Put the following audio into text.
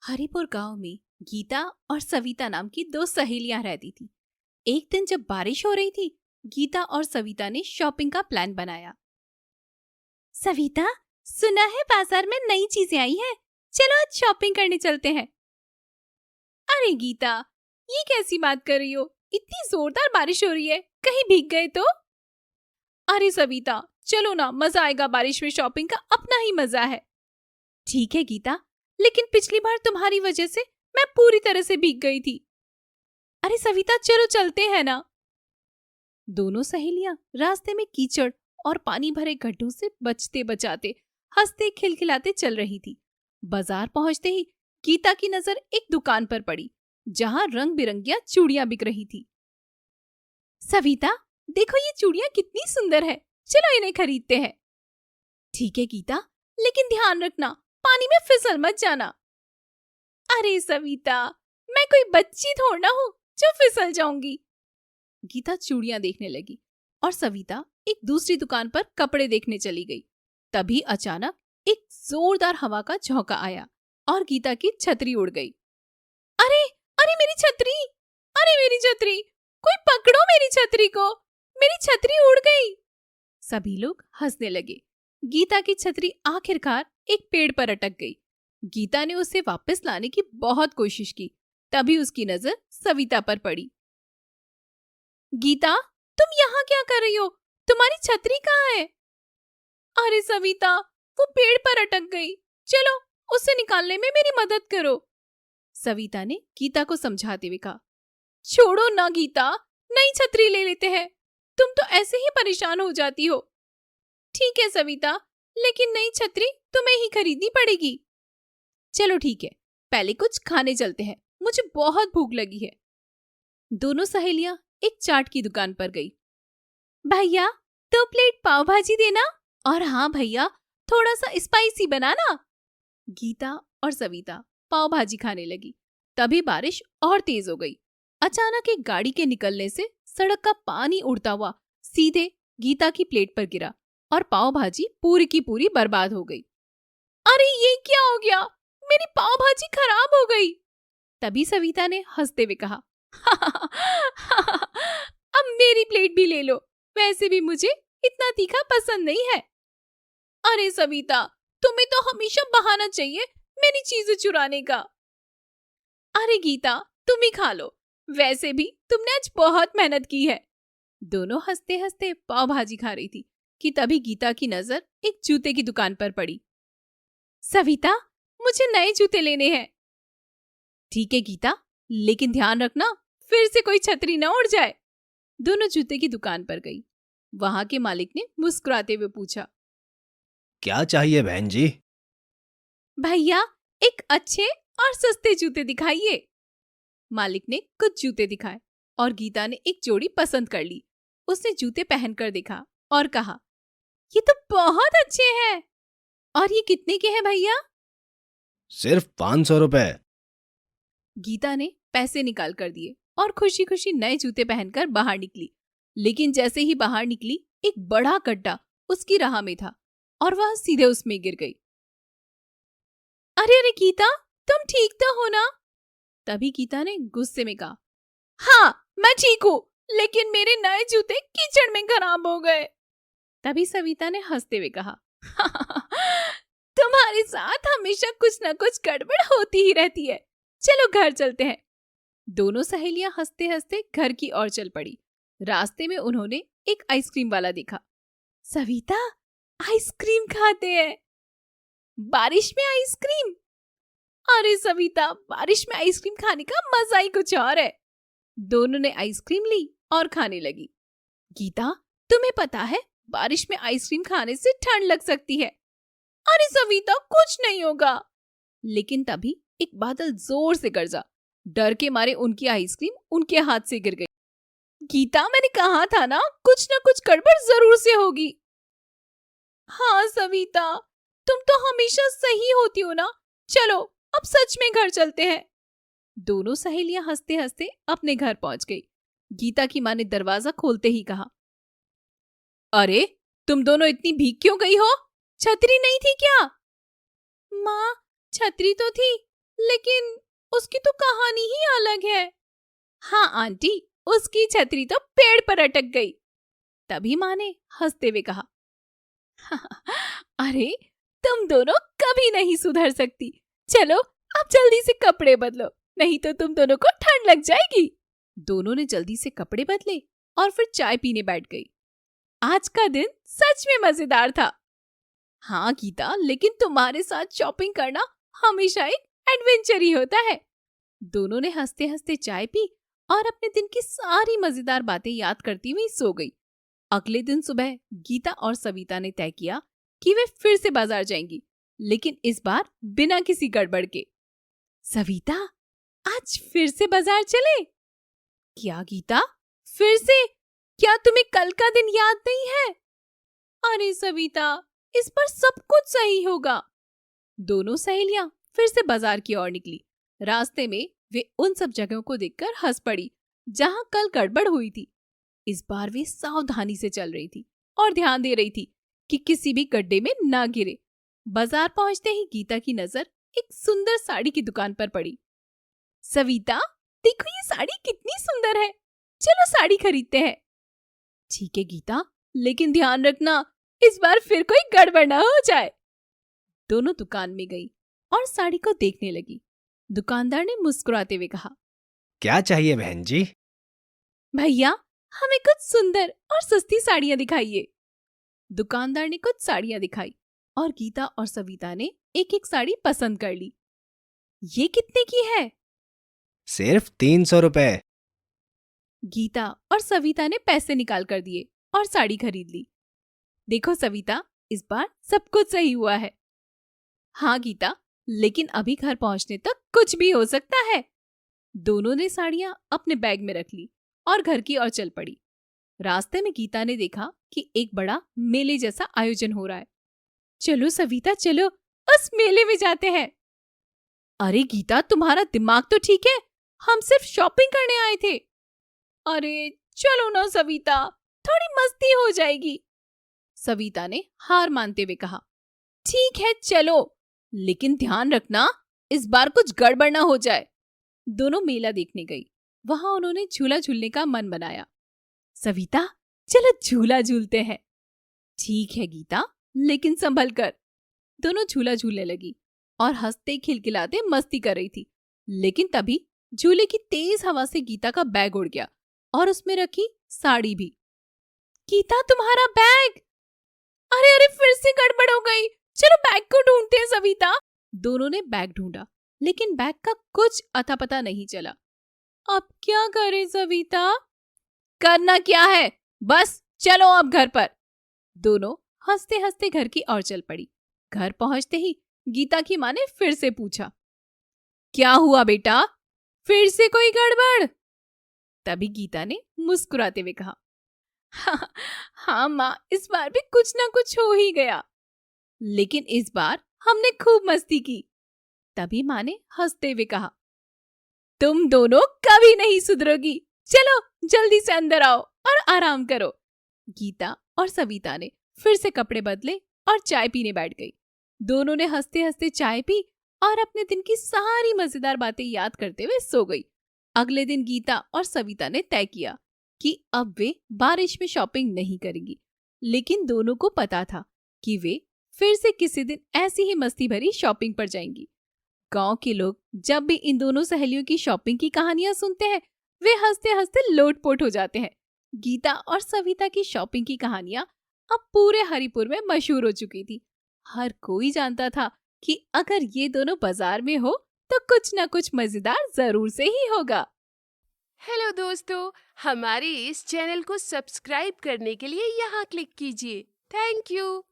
हरिपुर गांव में गीता और सविता नाम की दो सहेलियां रहती थी। एक दिन जब बारिश हो रही थी, गीता और सविता ने शॉपिंग का प्लान बनाया। सविता, सुना है बाजार में नई चीजें आई हैं, चलो आज शॉपिंग करने चलते हैं। अरे गीता, ये कैसी बात कर रही हो? इतनी जोरदार बारिश हो रही है, कहीं भीग गए तो? अरे सविता, चलो ना, मजा आएगा, बारिश में शॉपिंग का अपना ही मजा है। ठीक है गीता, लेकिन पिछली बार तुम्हारी वजह से मैं पूरी तरह से भीग गई थी। अरे सविता, चलो चलते हैं ना। दोनों सहेलियां रास्ते में कीचड़ और पानी भरे गड्ढों से बचते बचाते, हंसते खिलखिलाते चल रही थी। बाजार पहुंचते ही गीता की नजर एक दुकान पर पड़ी, जहां रंग बिरंगियां चूड़ियां बिक रही थी। सविता, देखो ये चूड़ियां कितनी सुंदर है, चलो इन्हें खरीदते हैं। ठीक है गीता, लेकिन ध्यान रखना, पानी में फिसल मत जाना। अरे सविता, मैं कोई बच्ची थोड़ा ना हूँ जो फिसल जाऊंगी। गीता चूड़ियां देखने लगी और सविता एक दूसरी दुकान पर कपड़े देखने चली गई। तभी अचानक एक जोरदार हवा का झोंका आया और गीता की छतरी उड़ गई। अरे अरे मेरी छतरी, अरे मेरी छतरी, कोई पकड़ो मेरी छतरी को, मेरी छतरी उड़ गई। सभी लोग हंसने लगे। गीता की छतरी आखिरकार एक पेड़ पर अटक गई। गीता ने उसे वापस लाने की बहुत कोशिश की, तभी उसकी नजर सविता पर पड़ी। गीता, तुम यहाँ क्या कर रही हो? तुम्हारी छतरी कहाँ है? अरे सविता, वो पेड़ पर अटक गई, चलो उसे निकालने में मेरी मदद करो। सविता ने गीता को समझाते हुए कहा। छोड़ो ना गीता, नई छतरी ले लेते हैं, तुम तो ऐसे ही परेशान हो जाती हो। ठीक है सविता, लेकिन नई छतरी तुम्हें ही खरीदनी पड़ेगी। चलो ठीक है, पहले कुछ खाने चलते हैं, मुझे बहुत भूख लगी है। दोनों सहेलियां एक चाट की दुकान पर गई। भैया, 2 प्लेट पाव भाजी देना, और हाँ भैया, थोड़ा सा स्पाइसी बनाना। गीता और सविता पाव भाजी खाने लगी। तभी बारिश और तेज हो गई। अचानक एक गाड़ी के निकलने से सड़क का पानी उड़ता हुआ सीधे गीता की प्लेट पर गिरा और पाव भाजी पूरी की पूरी बर्बाद हो गई। अरे ये क्या हो गया? मेरी पाव भाजी खराब हो गई। तभी सविता ने हंसते हुए कहा, अब मेरी प्लेट भी ले लो, वैसे भी मुझे इतना तीखा पसंद नहीं है। अरे सविता, तुम्हें तो हमेशा बहाना चाहिए मेरी चीजें चुराने का। अरे गीता, तुम ही खा लो, वैसे भी तुमने आज बहुत मेहनत की है। दोनों हंसते हंसते पाव भाजी खा रही थी कि तभी गीता की नजर एक जूते की दुकान पर पड़ी। सविता, मुझे नए जूते लेने हैं। ठीक है गीता, लेकिन ध्यान रखना, फिर से कोई छतरी न उड़ जाए। दोनों जूते की दुकान पर गई। वहां के मालिक ने मुस्कुराते हुए पूछा, क्या चाहिए बहन जी? भैया, एक अच्छे और सस्ते जूते दिखाइए। मालिक ने कुछ जूते दिखाए और गीता ने एक जोड़ी पसंद कर ली। उसने जूते पहनकर देखा और कहा, ये तो बहुत अच्छे हैं। और ये कितने के हैं भैया? सिर्फ 500 रुपए। गीता ने पैसे निकाल कर दिए और खुशी खुशी नए जूते पहनकर बाहर निकली। लेकिन जैसे ही बाहर निकली, एक बड़ा गड्ढा उसकी राह में था और वह सीधे उसमें गिर गई। अरे अरे गीता, तुम ठीक तो हो ना? तभी गीता ने गुस्से में कहा, हाँ मैं ठीक हूँ, लेकिन मेरे नए जूते कीचड़ में खराब हो गए। तभी सविता ने हंसते हुए कहा, तुम्हारे साथ हमेशा कुछ न कुछ गड़बड़ होती ही रहती है, चलो घर चलते हैं। दोनों सहेलियां हंसते हंसते घर की ओर चल पड़ी। रास्ते में उन्होंने एक आइसक्रीम वाला देखा। सविता, आइसक्रीम खाते हैं। बारिश में आइसक्रीम? अरे सविता, बारिश में आइसक्रीम खाने का मजा ही कुछ और है। दोनों ने आइसक्रीम ली और खाने लगी। गीता, तुम्हें पता है बारिश में आइसक्रीम खाने से ठंड लग सकती है। अरे सविता, कुछ नहीं होगा। लेकिन तभी एक बादल जोर से गरजा। डर के मारे उनकी आइसक्रीम उनके हाथ से गिर गई। गीता, मैंने कहा था ना, कुछ ना कुछ गड़बड़ जरूर से होगी। हाँ सविता, तुम तो हमेशा सही होती हो ना, चलो अब सच में घर चलते हैं। दोनों सहेलियां हंसते हंसते अपने घर पहुंच गई। गीता की माँ ने दरवाजा खोलते ही कहा, अरे तुम दोनों इतनी भीग क्यों गई हो? छतरी नहीं थी क्या? माँ, छतरी तो थी, लेकिन उसकी तो कहानी ही अलग है। हाँ आंटी, उसकी छतरी तो पेड़ पर अटक गई। तभी माँ ने हंसते हुए कहा, अरे तुम दोनों कभी नहीं सुधर सकती। चलो अब जल्दी से कपड़े बदलो, नहीं तो तुम दोनों को ठंड लग जाएगी। दोनों ने जल्दी से कपड़े बदले और फिर चाय पीने बैठ गई। आज का दिन सच में मजेदार था। हाँ गीता, लेकिन तुम्हारे साथ शॉपिंग करना हमेशा एक एडवेंचर ही होता है। दोनों ने हंसते हंसते चाय पी और अपने दिन की सारी मजेदार बातें याद करती हुई सो गई। अगले दिन सुबह गीता और सविता ने तय किया कि वे फिर से बाजार जाएंगी, लेकिन इस बार बिना किसी गड़बड़ के। सविता, आज फिर से बाजार चले? क्या गीता, फिर से? क्या तुम्हें कल का दिन याद नहीं है? अरे सविता, इस पर सब कुछ सही होगा। दोनों सहेलियां फिर से बाजार की ओर निकली। रास्ते में वे उन सब जगहों को देखकर हंस पड़ी जहां कल गड़बड़ हुई थी। इस बार वे सावधानी से चल रही थी और ध्यान दे रही थी कि किसी भी गड्ढे में ना गिरे। बाजार पहुंचते ही गीता की नजर एक सुंदर साड़ी की दुकान पर पड़ी। सविता, देखो ये साड़ी कितनी सुंदर है, चलो साड़ी खरीदते हैं। ठीक है गीता, लेकिन ध्यान रखना इस बार फिर कोई गड़बड़ ना हो जाए। दोनों दुकान में गई और साड़ी को देखने लगी। दुकानदार ने मुस्कुराते हुए कहा, क्या चाहिए बहन जी? भैया, हमें कुछ सुंदर और सस्ती साड़ियां दिखाइए। दुकानदार ने कुछ साड़ियां दिखाई और गीता और सविता ने एक एक साड़ी पसंद कर ली। ये कितने की है? सिर्फ 300 रुपए। गीता और सविता ने पैसे निकाल कर दिए और साड़ी खरीद ली। देखो सविता, इस बार सब कुछ सही हुआ है। हाँ गीता, लेकिन अभी घर पहुंचने तक कुछ भी हो सकता है। दोनों ने साड़ियां अपने बैग में रख ली और घर की ओर चल पड़ी। रास्ते में गीता ने देखा कि एक बड़ा मेले जैसा आयोजन हो रहा है। चलो सविता, चलो उस मेले में जाते हैं। अरे गीता, तुम्हारा दिमाग तो ठीक है, हम सिर्फ शॉपिंग करने आए थे। अरे चलो ना सविता, थोड़ी मस्ती हो जाएगी। सविता ने हार मानते हुए कहा, ठीक है चलो, लेकिन ध्यान रखना इस बार कुछ गड़बड़ ना हो जाए। दोनों मेला देखने गई। वहां उन्होंने झूला झूलने का मन बनाया। सविता, चलो झूला झूलते हैं। ठीक है गीता, लेकिन संभल कर। दोनों झूला झूलने लगी और हंसते खिलखिलाते मस्ती कर रही थी। लेकिन तभी झूले की तेज हवा से गीता का बैग उड़ गया और उसमें रखी साड़ी भी। गीता, तुम्हारा बैग! अरे अरे, फिर से गड़बड़ हो गई। चलो बैग को ढूंढते हैं सविता। दोनों ने बैग ढूंढा, लेकिन बैग का कुछ अता पता नहीं चला। अब क्या करें सविता? करना क्या है, बस चलो अब घर पर। दोनों हंसते हंसते घर की ओर चल पड़ी। घर पहुंचते ही गीता की माँ ने फिर से पूछा, क्या हुआ बेटा, फिर से कोई गड़बड़? तभी गीता ने मुस्कुराते हुए कहा, हाँ माँ, इस बार भी कुछ ना कुछ हो ही गया, लेकिन इस बार हमने खूब मस्ती की। तभी माँ ने हंसते हुए कहा, तुम दोनों कभी नहीं सुधरोगी, चलो जल्दी से अंदर आओ और आराम करो। गीता और सविता ने फिर से कपड़े बदले और चाय पीने बैठ गई। दोनों ने हंसते हंसते चाय पी और अपने दिन की सारी मजेदार बातें याद करते हुए सो गई। अगले दिन गीता और सविता ने तय किया कि अब वे बारिश में शॉपिंग नहीं करेंगी, लेकिन दोनों को पता था कि वे फिर से किसी दिन ऐसी ही मस्ती भरी शॉपिंग पर जाएंगी। गांव के लोग जब भी इन दोनों सहेलियों की शॉपिंग की कहानियां सुनते हैं, वे हंसते हंसते लोटपोट हो जाते हैं। गीता और सविता की शॉपिंग की कहानियां अब पूरे हरिपुर में मशहूर हो चुकी थी। हर कोई जानता था कि अगर ये दोनों बाजार में हो तो कुछ न कुछ मजेदार जरूर से ही होगा। हेलो दोस्तों, हमारे इस चैनल को सब्सक्राइब करने के लिए यहाँ क्लिक कीजिए। Thank you.